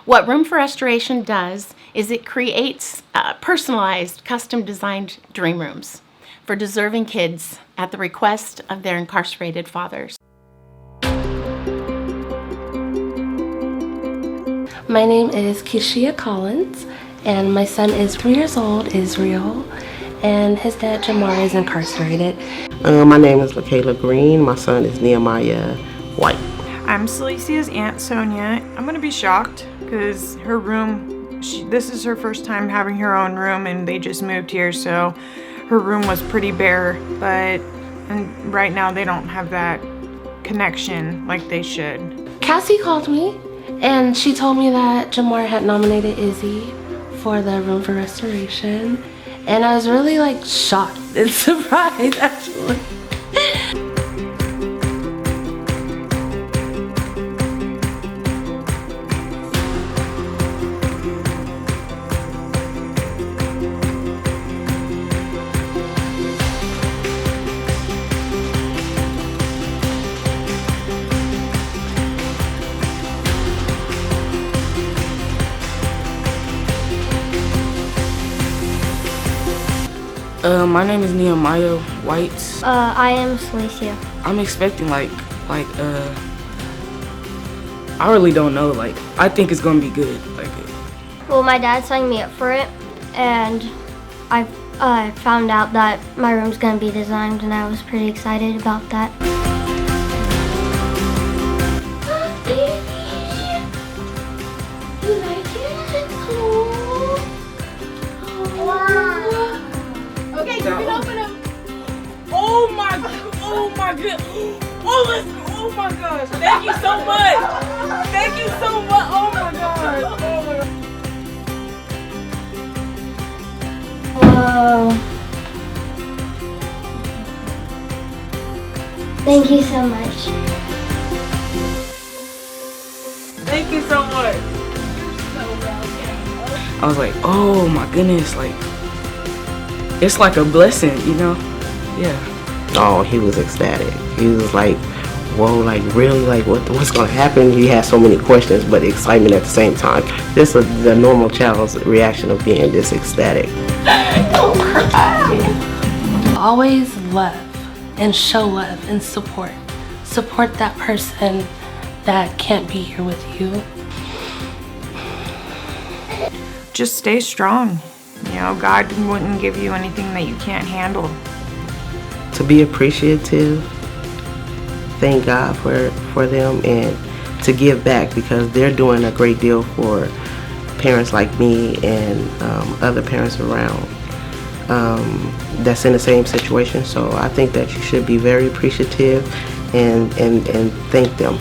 What Room for Restoration does is it creates personalized, custom-designed dream rooms for deserving kids at the request of their incarcerated fathers. My name is Kishia Collins, and my son is 3 years old, Israel, and his dad, Jamar, is incarcerated. My name is LaKayla Green. My son is Nehemiah White. I'm Selicia's Aunt Sonia. I'm gonna be shocked because her room, this is her first time having her own room, and they just moved here, so her room was pretty bare, and right now they don't have that connection like they should. Cassie called me, and she told me that Jamar had nominated Izzy for the Room for Restoration, and I was really like shocked and surprised actually. My name is Nehemiah White. I am Selicia. I'm expecting I really don't know. I think it's gonna be good. Well, my dad signed me up for it, and I found out that my room's gonna be designed, and I was pretty excited about that. You like it? Cool. Wow. Okay, you can open them. Oh my god! Oh my gosh! Thank you so much. Thank you so much. Oh my god! Oh my god. Whoa. Thank you so much. Thank you so much. I was like, oh my goodness, it's like a blessing, you know? Yeah. Oh, he was ecstatic. He was like, whoa, really, what's gonna happen? He had so many questions, but excitement at the same time. This is the normal child's reaction of being this ecstatic. Don't cry. Always love and show love and support. Support that person that can't be here with you. Just stay strong. You know, God wouldn't give you anything that you can't handle. To be appreciative, thank God for them, and to give back because they're doing a great deal for parents like me and other parents around that's in the same situation. So I think that you should be very appreciative and thank them.